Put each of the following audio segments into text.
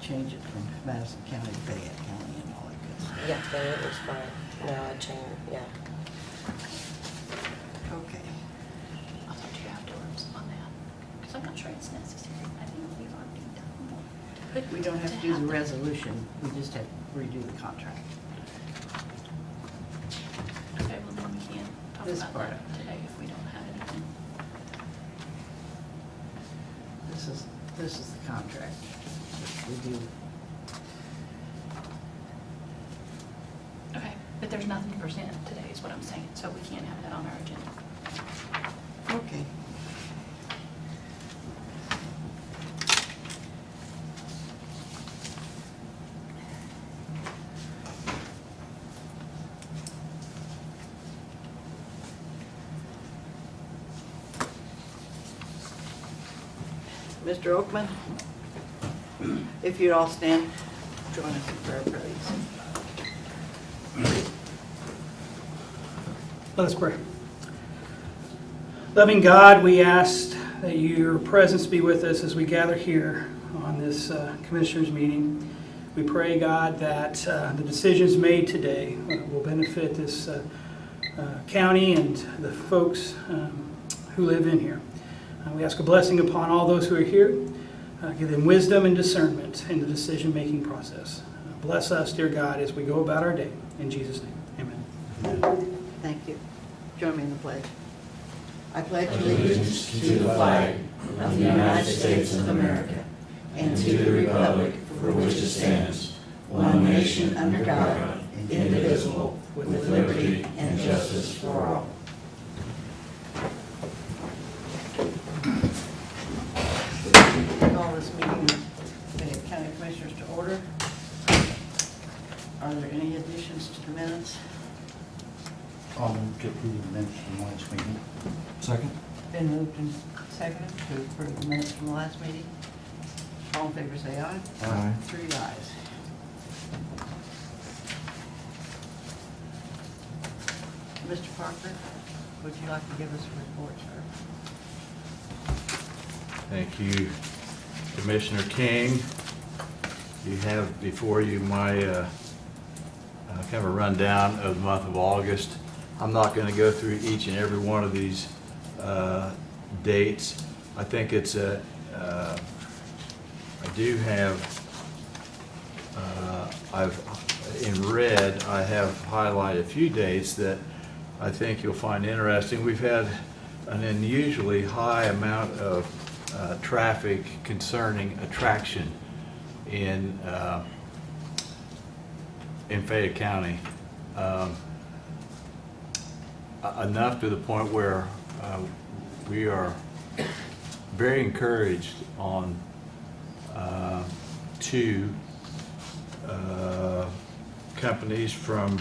change it from Madison County to Fayette County and all that good stuff. Yeah, then it was fine. No, I changed, yeah. Okay. I'll talk to you afterwards on that, because I'm not sure it's necessary. I think we've already done. We don't have to do the resolution, we just have to redo the contract. Okay, well then we can't talk This about part. that today if we don't have anything. This is the contract. We do, Okay, but there's nothing to present today is what I'm saying, so we can't have that on our agenda. okay. Mr. Oakman, if you'd all stand, join us in prayer, please. Let us pray. Loving God, we ask that your presence be with us as we gather here on this commissioners meeting. We pray, God, that the decisions made today will benefit this county and the folks who live in here. We ask a blessing upon all those who are here. Give them wisdom and discernment in the decision-making process. Bless us, dear God, as we go about our day. In Jesus' name, amen. Thank you. Join me in the pledge. I pledge allegiance to the flag of the United States of America and to the republic for which it stands, one nation under God, indivisible, with liberty and justice for all. Call this meeting of Fayette County Commissioners to order. Are there any additions to the minutes? I'll move to approve the minutes from last meeting. Second. Been moved and seconded to approve the minutes from the last meeting. All in favor say aye. Aye. 3 ayes. Mr. Parker, would you like to give us a report, sir? Thank you, Commissioner King. You have before you my kind of a rundown of the month of August. I'm not going to go through each and every one of these dates. I think it's I do have, in red, I have highlighted a few dates that I think you'll find interesting. We've had an unusually high amount of traffic concerning attraction in Fayette County. Enough to the point where we are very encouraged on two companies from,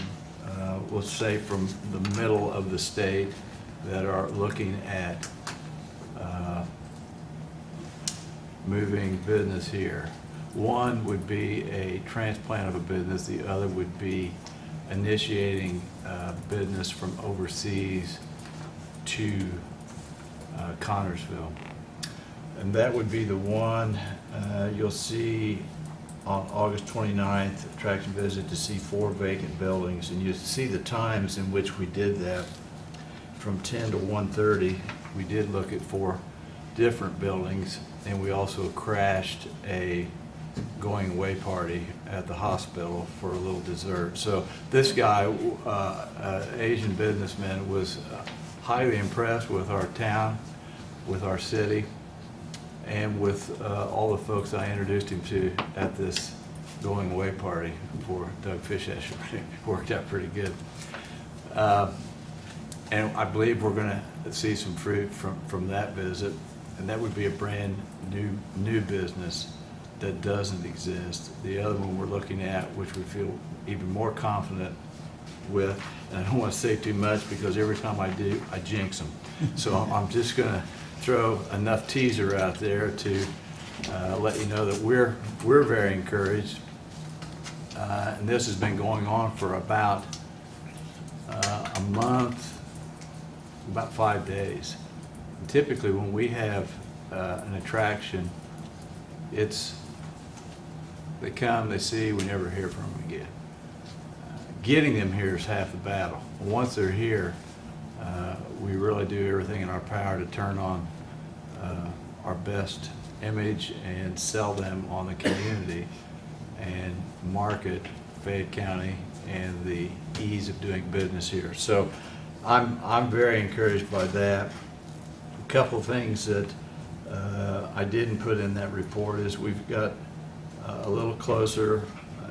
let's say, from the middle of the state that are looking at moving business here. One would be a transplant of a business, the other would be initiating business from overseas to Connersville. And that would be the one you'll see on August 29th, attraction visit to see 4 vacant buildings. And you see the times in which we did that. From 10 to 1:30, we did look at 4 different buildings, and we also crashed a going away party at the hospital for a little dessert. So this guy, Asian businessman, was highly impressed with our town, with our city, and with all the folks I introduced him to at this going away party for Doug Fish. Actually worked out pretty good. And I believe we're going to see some fruit from that visit, and that would be a brand new business that doesn't exist. The other one we're looking at, which we feel even more confident with, and I don't want to say too much because every time I do, I jinx them. So I'm just going to throw enough teaser out there to let you know that we're very encouraged, and this has been going on for about a month, about 5 days. And typically, when we have an attraction, it's They come, they see, we never hear from them again. Getting them here is half the battle. Once they're here, we really do everything in our power to turn on our best image and sell them on the community and market Fayette County and the ease of doing business here. So I'm very encouraged by that. A couple of things that I didn't put in that report is we've got a little closer,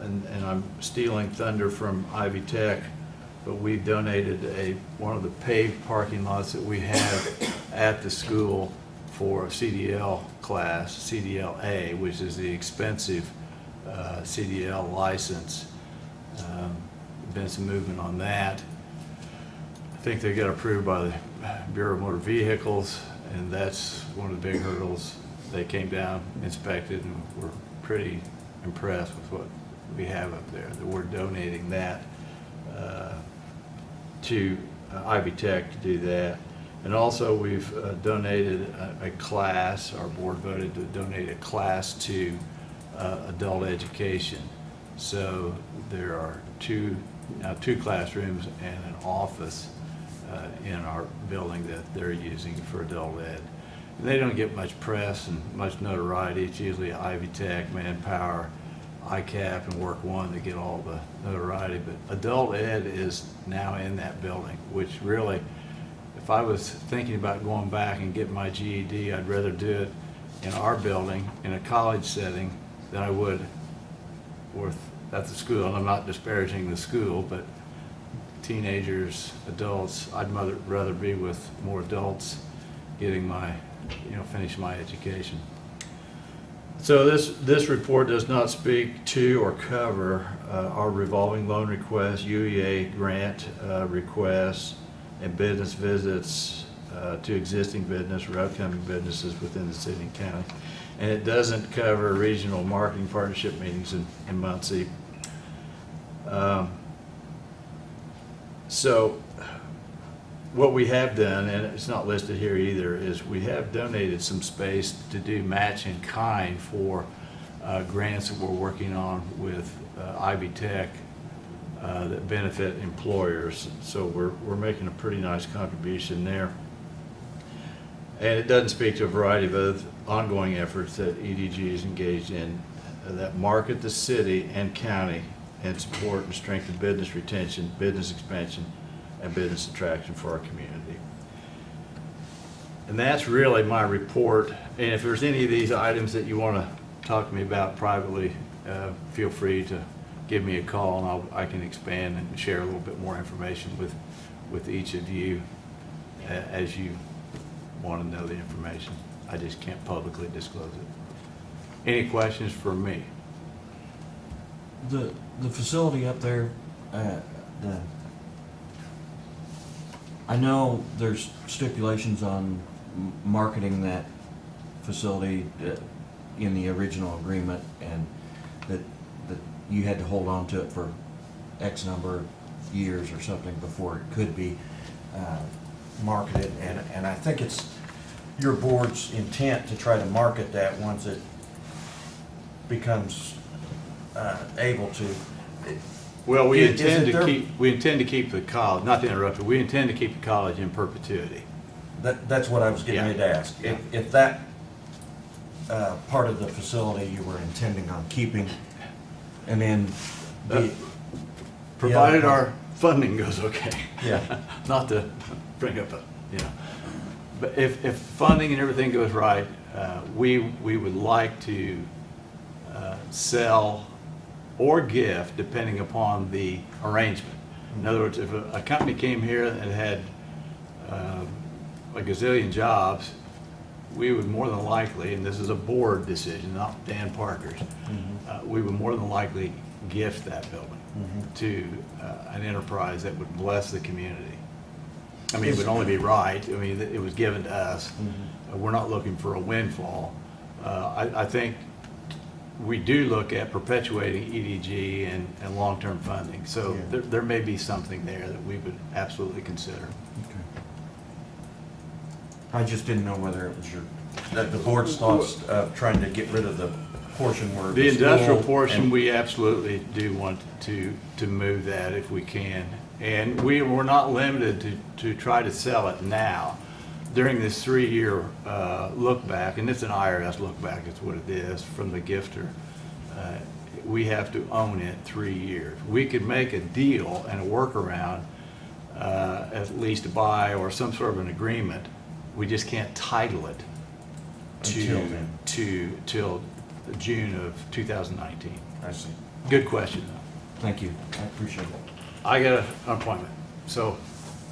and I'm stealing thunder from Ivy Tech, but we've donated one of the paved parking lots that we have at the school for a CDL class, CDL-A, which is the expensive CDL license. Been some movement on that. I think they got approved by the Bureau of Motor Vehicles, and that's one of the big hurdles. They came down, inspected, and were pretty impressed with what we have up there. That we're donating that to Ivy Tech to do that. And also we've donated a class, our board voted to donate a class to adult education. So there are now two classrooms and an office in our building that they're using for adult ed. And they don't get much press and much notoriety. It's usually Ivy Tech, Manpower, ICAP, and Work One that get all the notoriety. But adult ed is now in that building, which really, if I was thinking about going back and getting my GED, I'd rather do it in our building, in a college setting, than I would at the school. And I'm not disparaging the school, but teenagers, adults, I'd rather be with more adults getting finish my education. So this report does not speak to or cover our revolving loan request, UEA grant requests, and business visits to existing business or upcoming businesses within the city and county. And it doesn't cover regional marketing partnership meetings in Muncie. So what we have done, and it's not listed here either, is we have donated some space to do match in kind for grants that we're working on with Ivy Tech that benefit employers. So we're making a pretty nice contribution there. And it doesn't speak to a variety of other ongoing efforts that EDG is engaged in that market the city and county and support and strengthen business retention, business expansion, and business attraction for our community. And that's really my report. And if there's any of these items that you want to talk to me about privately, feel free to give me a call, and I can expand and share a little bit more information with each of you as you want to know the information. I just can't publicly disclose it. Any questions for me? The facility up there, I know there's stipulations on marketing that facility in the original agreement, and that you had to hold on to it for X number of years or something before it could be marketed, and I think it's your board's intent to try to market that once it becomes able to. Well, we Is intend it to their- keep the college, not to interrupt you, we intend to keep the college in perpetuity. That's what I was getting ready to ask. Yeah. If that part of the facility you were intending on keeping, and then Provided our funding goes okay. Yeah. Not to bring up but if funding and everything goes right, we would like to sell or gift, depending upon the arrangement. In other words, if a company came here and had a gazillion jobs, we would more than likely, and this is a board decision, not Dan Parker's, we would more than likely gift that building to an enterprise that would bless the community. I mean, it would only be right. I mean, it was given to us. We're not looking for a windfall. I think we do look at perpetuating EDG and long-term funding. So Yeah. there may be something there that we would absolutely consider. I just didn't know whether it was the board's thoughts of trying to get rid of the portion where. The industrial school portion, and- we absolutely do want to move that if we can. And we're not limited to try to sell it now. During this 3-year look back, and it's an IRS look back, it's what it is, from the gifter, we have to own it 3 years. We could make a deal and a workaround, at least a buy or some sort of an agreement. We just can't title it Until then. till June of 2019. I see. Good question, though. Thank you. I appreciate it. I got an appointment, so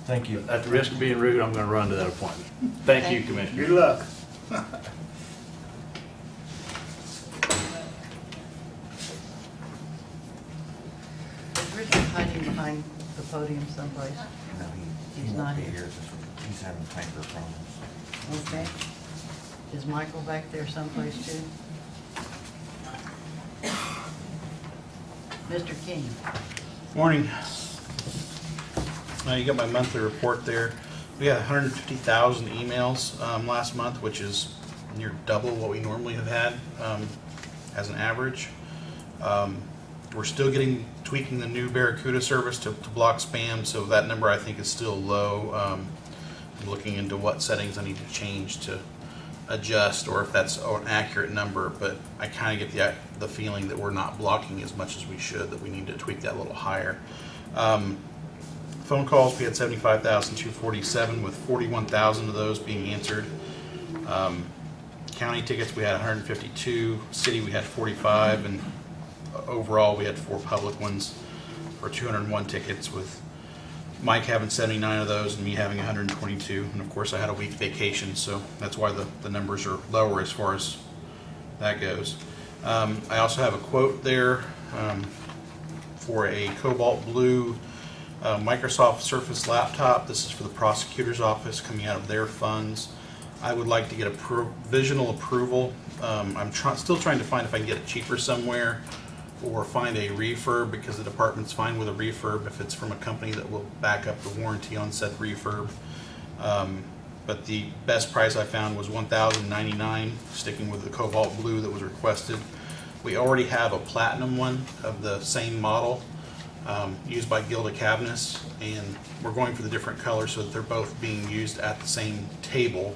Thank you. at the risk of being rude, I'm going to run to that appointment. Thank you, Commissioner. Good luck. Is Richard hiding behind the podium someplace? No, he He's won't not be here. here this week. He's having tanker problems. Okay. Is Michael back there someplace too? Mr. King? Morning. You got my monthly report there. We had 150,000 emails last month, which is near double what we normally have had as an average. We're still tweaking the new Barracuda service to block spam, so that number I think is still low. I'm looking into what settings I need to change to adjust, or if that's an accurate number, but I kind of get the feeling that we're not blocking as much as we should, that we need to tweak that a little higher. Phone calls, we had 75,247, with 41,000 of those being answered. County tickets, we had 152, city we had 45, and overall we had 4 public ones for 201 tickets, with Mike having 79 of those and me having 122. And of course I had a week vacation, so that's why the numbers are lower as far as that goes. I also have a quote there for a Cobalt Blue Microsoft Surface laptop. This is for the prosecutor's office, coming out of their funds. I would like to get a provisional approval. I'm still trying to find if I can get it cheaper somewhere, or find a refurb, because the department's fine with a refurb if it's from a company that will back up the warranty on said refurb. But the best price I found was $1,099, sticking with the Cobalt Blue that was requested. We already have a platinum one of the same model, used by Gilda Cabinets, and we're going for the different colors so that they're both being used at the same table.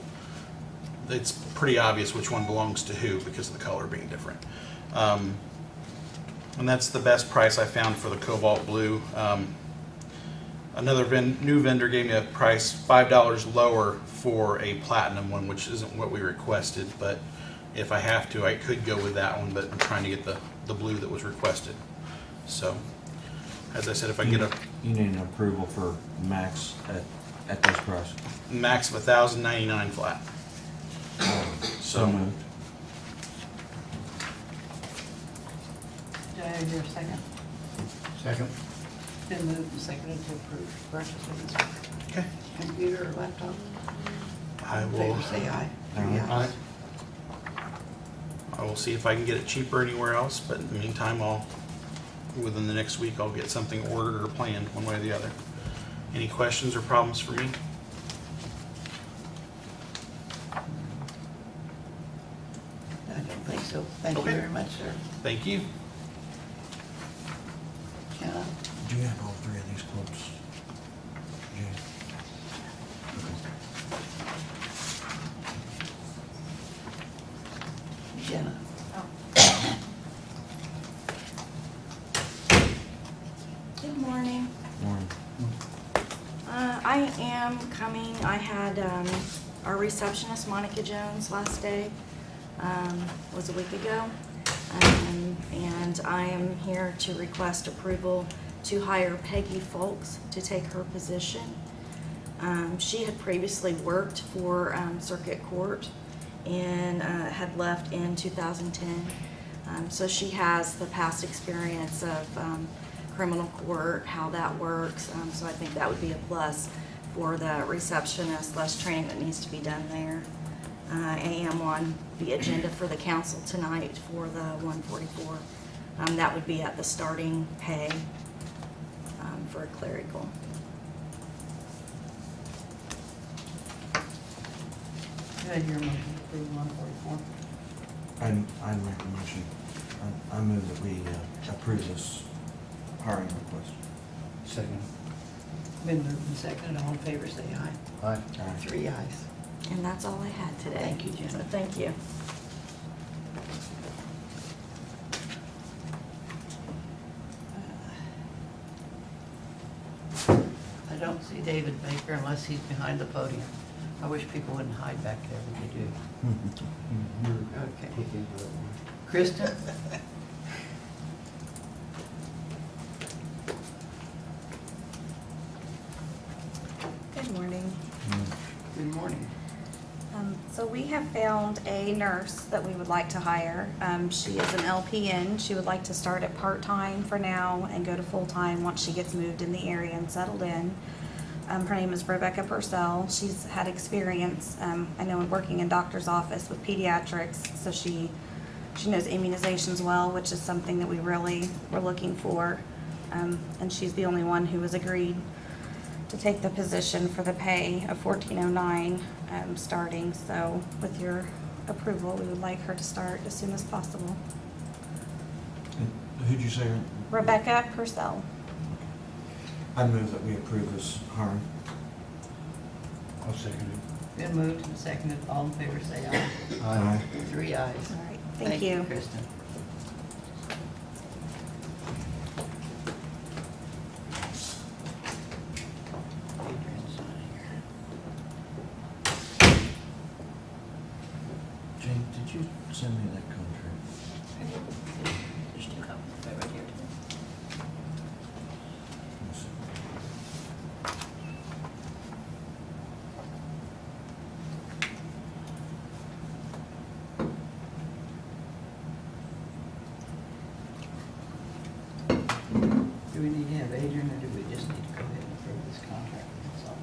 It's pretty obvious which one belongs to who because of the color being different. And that's the best price I found for the Cobalt Blue. Another new vendor gave me a price $5 lower for a platinum one, which isn't what we requested, but if I have to, I could go with that one, but I'm trying to get the blue that was requested. So, as I said, if I get a You need an approval for max at this price. max of $1,099 flat. So moved. Do I hear a second? Second. Been moved and seconded to approve purchase of this Okay. computer or laptop. I All in will. favor, say aye. Aye. I will see if I can get it cheaper anywhere else, but in the meantime, within the next week, I'll get something ordered or planned, one way or the other. Any questions or problems for me? I don't think so. Thank you Okay. very much, sir. Thank you. Kenna? Do you have all 3 of these quotes? Jan? Jenna? Good morning. Morning. I am coming, I had our receptionist, Monica Jones, last day, was a week ago. And I am here to request approval to hire Peggy Folks to take her position. She had previously worked for Circuit Court and had left in 2010. So she has the past experience of criminal court, how that works. So I think that would be a plus for the receptionist, less training that needs to be done there. I am on the agenda for the council tonight for the 144. That would be at the starting pay for a clerical. Do I hear a motion to approve 144? I make a motion. I move that we approve this hiring request. Second. Been moved and seconded, all in favor, say aye. Aye. Aye. 3 ayes. And that's all I had today. Thank you, Jen. So thank you. I don't see David Baker unless he's behind the podium. I wish people wouldn't hide back there, but they do. Okay. Kristen? Good morning. Good morning. So we have found a nurse that we would like to hire. She is an LPN. She would like to start at part-time for now and go to full-time once she gets moved in the area and settled in. Her name is Rebecca Purcell. She's had experience, I know, in working in doctor's office with pediatrics, so she knows immunizations well, which is something that we really were looking for. And she's the only one who has agreed to take the position for the pay of $14.09 starting. So with your approval, we would like her to start as soon as possible. Who'd you say? Rebecca Purcell. I move that we approve this hiring. I'll second it. Been moved and seconded, all in favor, say aye. Aye. 3 ayes. All right, thank you. Kristen. Adrian's not here. Jane, did you send me that contract? There's 2 copies right here. Let's see. Do we need to have Adrian, or do we just need to go ahead and approve this contract? That's all.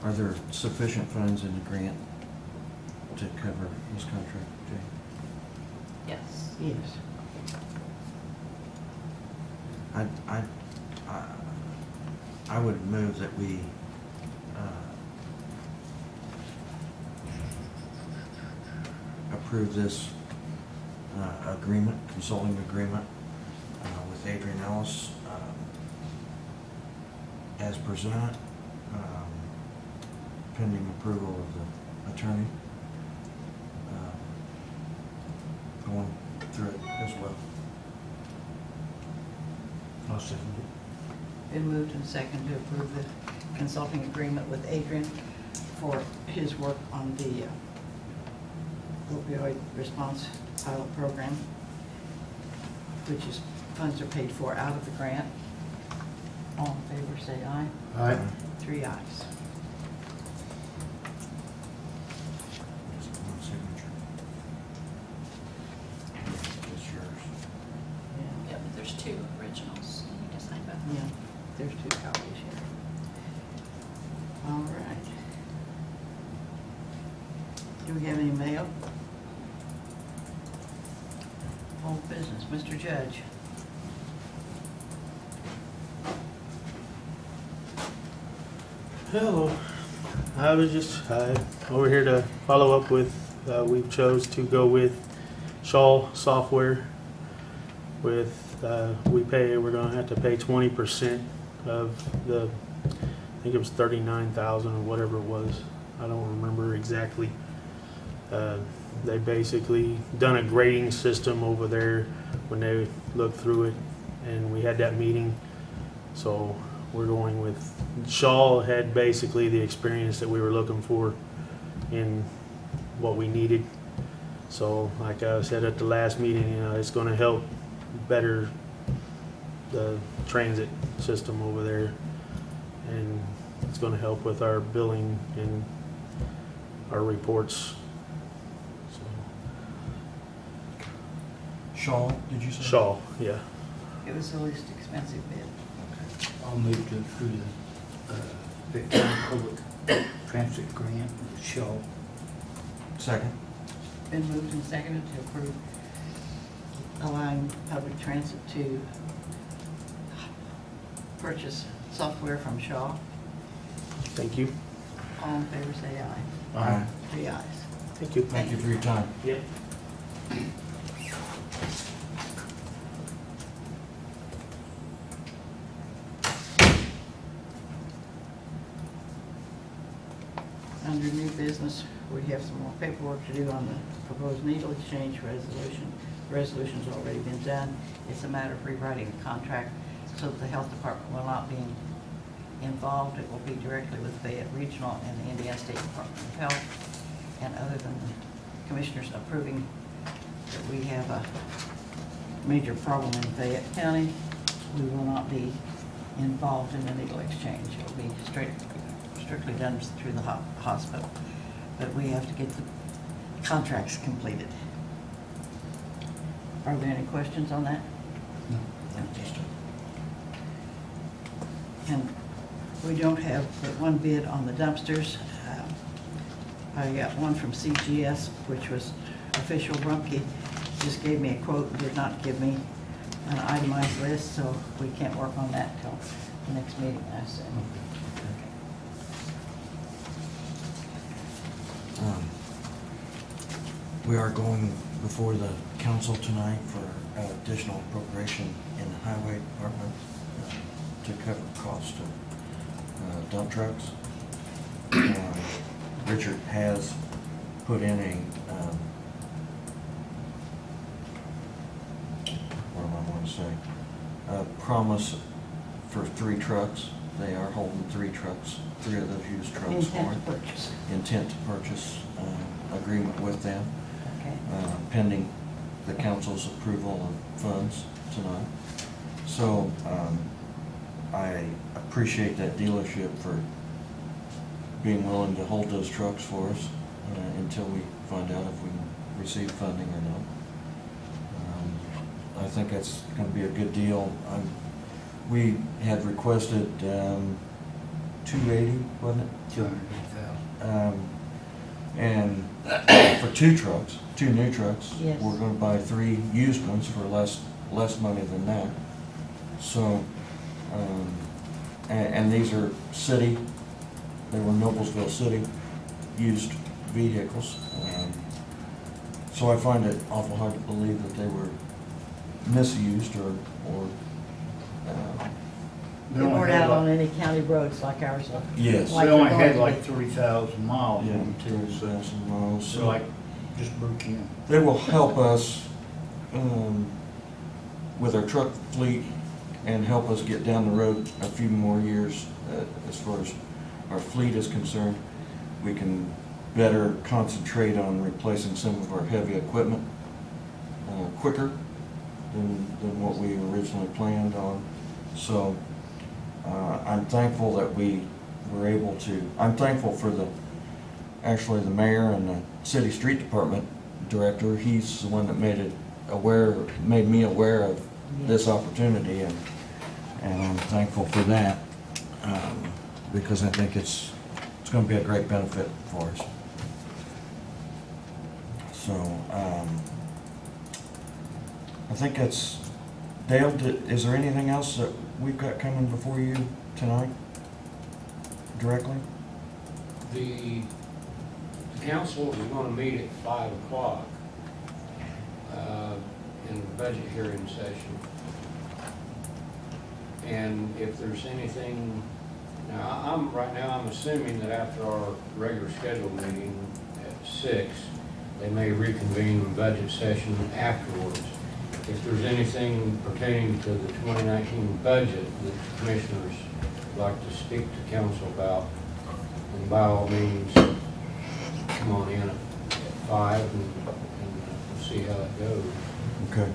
Are there sufficient funds in the grant to cover this contract, Jane? Yes. Yes. I would move that we approve this agreement, consulting agreement with Adrian Ellis as presented, pending approval of the attorney going through it as well. I'll second it. Been moved and seconded to approve the consulting agreement with Adrian for his work on the opioid response pilot program, which is, funds are paid for out of the grant. All in favor, say aye. Aye. 3 ayes. Just one signature. It's yours. Yeah, but there's 2 originals. You need to sign both. Yeah, there's 2 copies here. All right. Do we have any mail? Old business, Mr. Judge. Hello. I was just over here to follow up with, we chose to go with Shaw Software with, we're gonna have to pay 20% of the, I think it was 39,000 or whatever it was. I don't remember exactly. They basically done a grading system over there when they looked through it, and we had that meeting. So we're going with, Shaw had basically the experience that we were looking for in what we needed. So like I said at the last meeting, you know, it's gonna help better the transit system over there. And it's gonna help with our billing and our reports. So, Shaw, did you say? Shaw, yeah. It was the least expensive bid. I'll move to approve the Victoria Public Transit Grant with Shaw. Second. Been moved and seconded to approve allowing public transit to purchase software from Shaw. Thank you. All in favor, say aye. Aye. 3 ayes. Thank you. Thank you for your time. Yep. Under new business, we have some more paperwork to do on the proposed needle exchange resolution. The resolution's already been done. It's a matter of rewriting the contract so that the health department will not be involved. It will be directly with Fayette Regional and the Indiana State Department of Health. And other than the commissioners approving that we have a major problem in Fayette County, we will not be involved in the needle exchange. It will be strictly done through the hospital. But we have to get the contracts completed. Are there any questions on that? No. And we don't have but one bid on the dumpsters. I got one from CGS, which was official. Rumpke just gave me a quote and did not give me an itemized list, so we can't work on that till the next meeting, I assume. We are going before the council tonight for additional appropriation in the highway department to cover cost of dump trucks. Richard has put in a, what am I going to say? A promise for 3 trucks. They are holding 3 trucks, 3 of those used trucks for Intent it. to purchase. Intent to purchase agreement with them, Okay. pending the council's approval of funds tonight. So I appreciate that dealership for being willing to hold those trucks for us until we find out if we can receive funding or not. I think that's going to be a good deal. We had requested 280, wasn't it? 280,000. And for 2 trucks, 2 new trucks. Yes. We're gonna buy 3 used ones for less money than that. So, and these are city, they were Noblesville City used vehicles. So I find it awful hard to believe that they were misused or They weren't out on any county roads like ours are. yes. Like They only they're had going like to 3,000 miles Yeah, on them too, so 2,000 miles. so like just broke in. They will help us with our truck fleet and help us get down the road a few more years as far as our fleet is concerned. We can better concentrate on replacing some of our heavy equipment quicker than what we originally planned on. So I'm thankful that we were able to, I'm thankful for actually the mayor and the city street department director. He's the one that made me aware of this opportunity, and I'm thankful for that because I think it's going to be a great benefit for us. So I think that's, Dale, is there anything else that we've got coming before you tonight directly? The council is going to meet at 5 o'clock in the budget hearing session. And if there's anything, right now I'm assuming that after our regular scheduled meeting at 6, they may reconvene the budget session afterwards. If there's anything pertaining to the 2019 budget that the commissioners would like to speak to council about, then by all means, come on in at 5 and we'll see how it goes. Okay.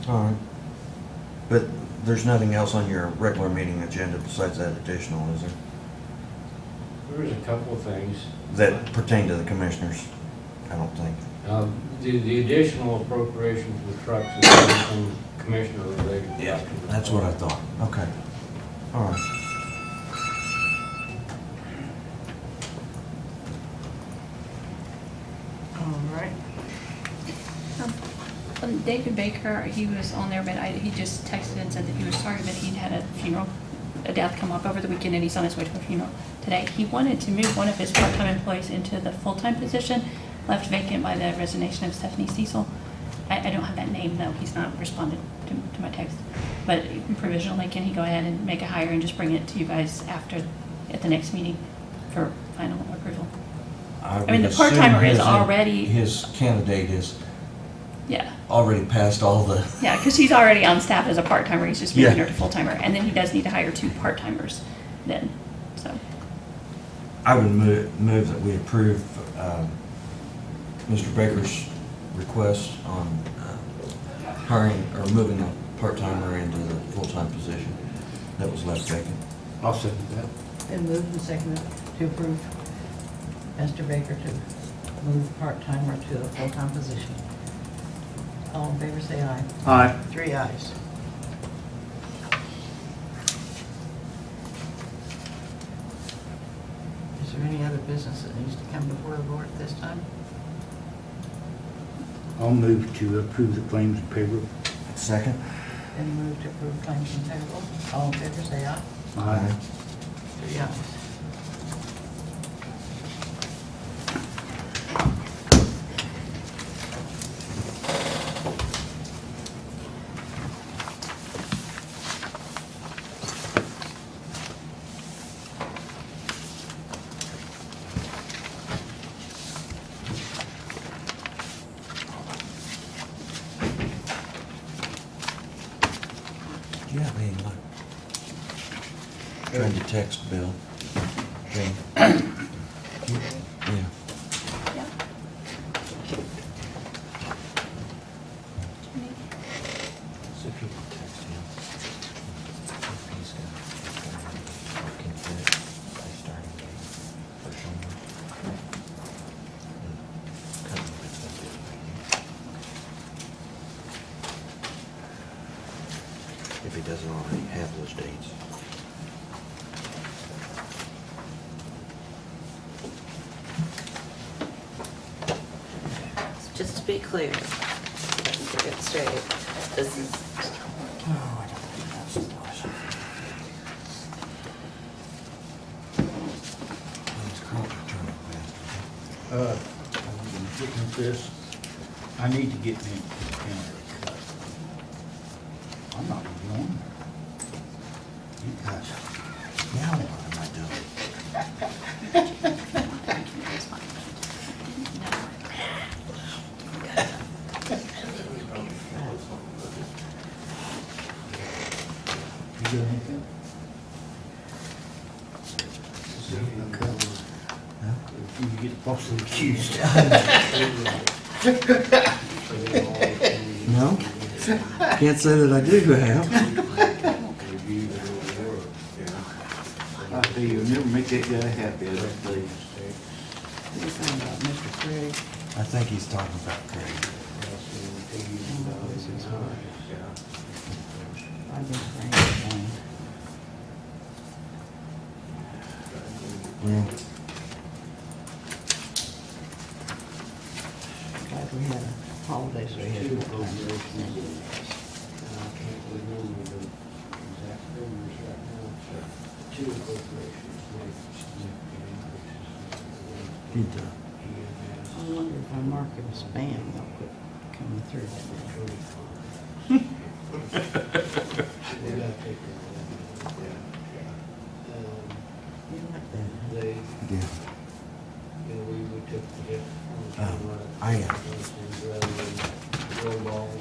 All right. But there's nothing else on your regular meeting agenda besides that additional, is there? There's a couple of things. That pertain to the commissioners, I don't think. The additional appropriation for the trucks is something commissioner related. That's what I thought. Okay. All right. All right. David Baker, he was on there, but he just texted and said that he was sorry, but he'd had a funeral, a death come up over the weekend, and he's on his way to a funeral today. He wanted to move one of his part-time employees into the full-time position, left vacant by the resignation of Stephanie Cecil. I don't have that name, though. He's not responded to my text. But provisionally, can he go ahead and make a hire and just bring it to you guys at the next meeting for final approval? I mean, would the part-timer assume is already- His candidate is Yeah. already passed all the, Yeah, because he's already on staff as a part-timer. He's just moving Yeah. her to full-timer. And then he does need to hire 2 part-timers then, so. I would move that we approve Mr. Baker's request on hiring or moving a part-timer into the full-time position that was left vacant. I'll second that. Been moved and seconded to approve Mr. Baker to move part-timer to a full-time position. All in favor, say aye. Aye. 3 ayes. Is there any other business that needs to come before the board at this time? I'll move to approve the claims and payroll. Second? Been moved to approve claims and payroll. All in favor, say aye. Aye. 3 ayes. Do you have any luck trying to text Bill? Jane? Yeah. Yeah. See if you can text him. If he's got can fit by starting date for someone. Kind of what it's gonna do right here. If he doesn't already have those dates. Just to be clear, to get straight, this is, Oh, I don't think that's delicious. These crops are turning fast. I'm looking at this. I need to get me a calendar cut. I'm not even on there. You guys, Now what am I doing? you got anything? Huh? You get falsely accused. No? Can't say that I do have. I tell you, never make that guy happy, I don't think. He's talking about Mr. Craig. I think he's talking about Craig. I've been praying. Well, Glad we had a holiday, so we had more time. he I wonder if I mark it as spam, they'll quit coming through. You like that? Yeah. I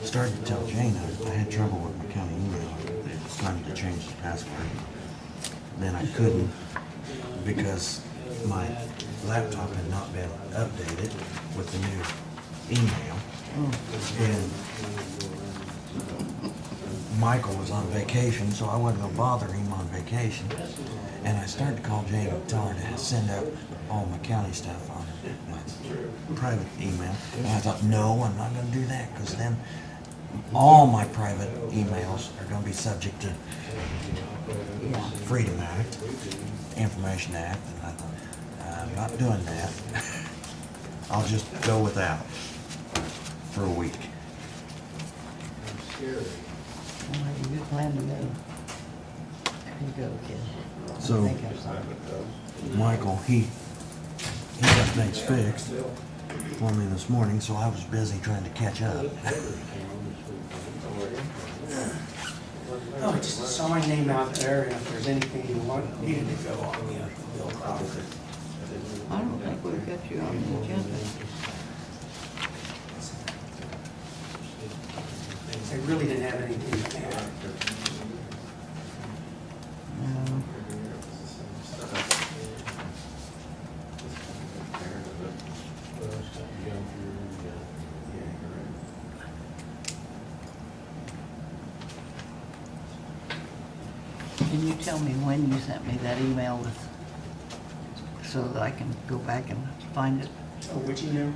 started to tell Jane I had trouble with my county email. It's time to change the password. Then I couldn't because my laptop had not been updated with the new email. And Michael was on vacation, so I wasn't gonna bother him on vacation. And I started to call Jane and tell her to send out all my county stuff on my private email. And I thought, no, I'm not gonna do that, because then all my private emails are gonna be subject to Freedom Act, Information Act, and I thought, I'm not doing that. I'll just go without for a week. Scary. All right, you good plan to go? There you go, kid. So- I think I've signed it. Michael, he got things fixed for me this morning, so I was busy trying to catch up. Oh, I just saw my name out there, and if there's anything you needed to go on the Bill Crawford. I don't think we've got you on the agenda. I really didn't have anything to add. No. Can you tell me when you sent me that email with, so that I can go back and find it? Oh, which email?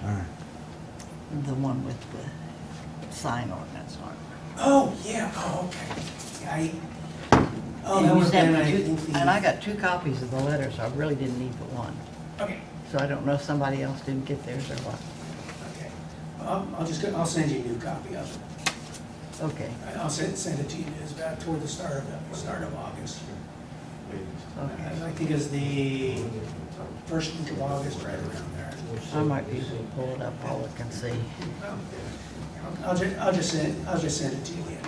All right. The one with the sign ordinance on it. Oh, yeah, oh, okay. Yeah, oh, And that you was sent then, me I two- think And I got 2 copies of the letter, so I really didn't need but one. Okay, So I don't know if somebody else didn't get theirs or what. okay. I'll send you a new copy of it. Okay, I'll send it to you, it's about toward the start of August. okay. I think it's the first week of August, right around there. I might be able to pull it up, I'll look and see. I'll just send it to you again.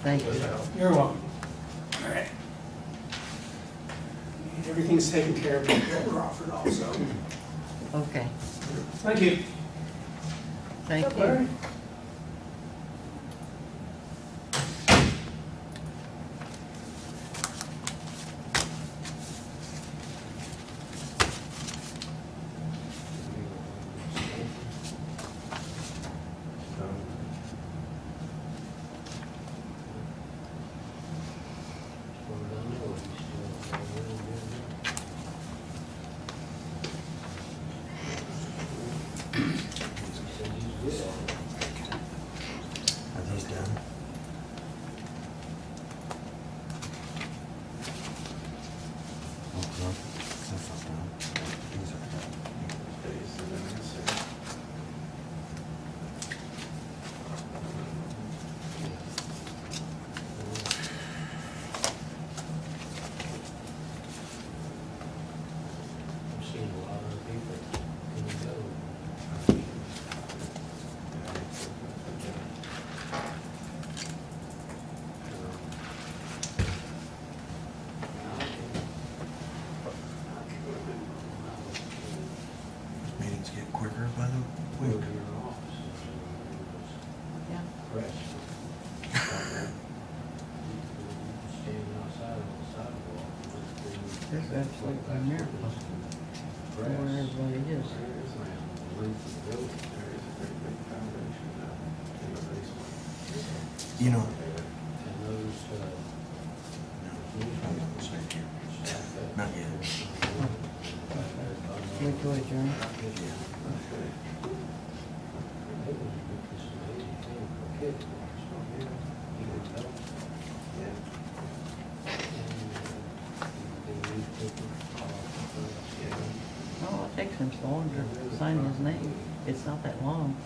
Thank you. You're welcome. All right. Everything's taken care of with Bill Crawford also. Okay, Thank you. thank you. Are these done? Oh, no, that's not done. These are done. I've seen a lot of people come and go. Meetings get quicker by the Go to week. your office. Yeah. Press. Standing outside on the sidewalk. This is absolutely a miracle, where everybody is. You know, And those, thank you. Not yet. Wait till adjourn. Oh, it takes him so long to sign his name. It's not that long.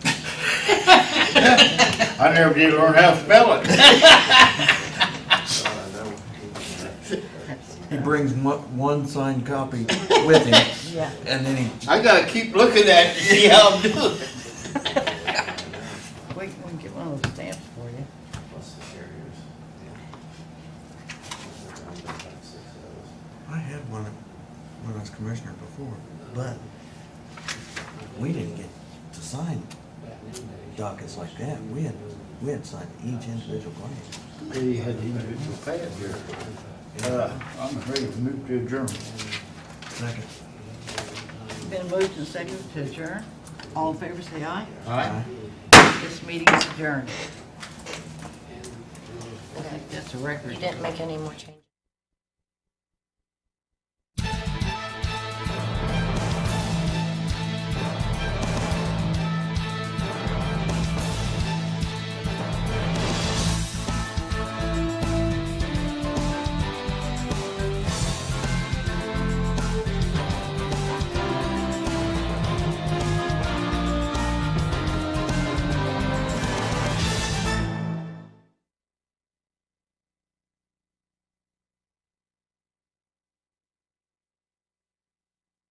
I never did learn how to spell it. He brings one signed copy with him, Yeah. and then he, I gotta keep looking at it to see how I'm doing. We can get one of those stamps for you. I had one when I was commissioner before, but we didn't get to sign dockets like that. We had signed each individual claim. He had the individual pad here. I'm ready to move to adjourn. Second. Been moved and seconded to adjourn. All in favor, say aye. Aye. This meeting is adjourned. I think that's a record. You didn't make any more changes.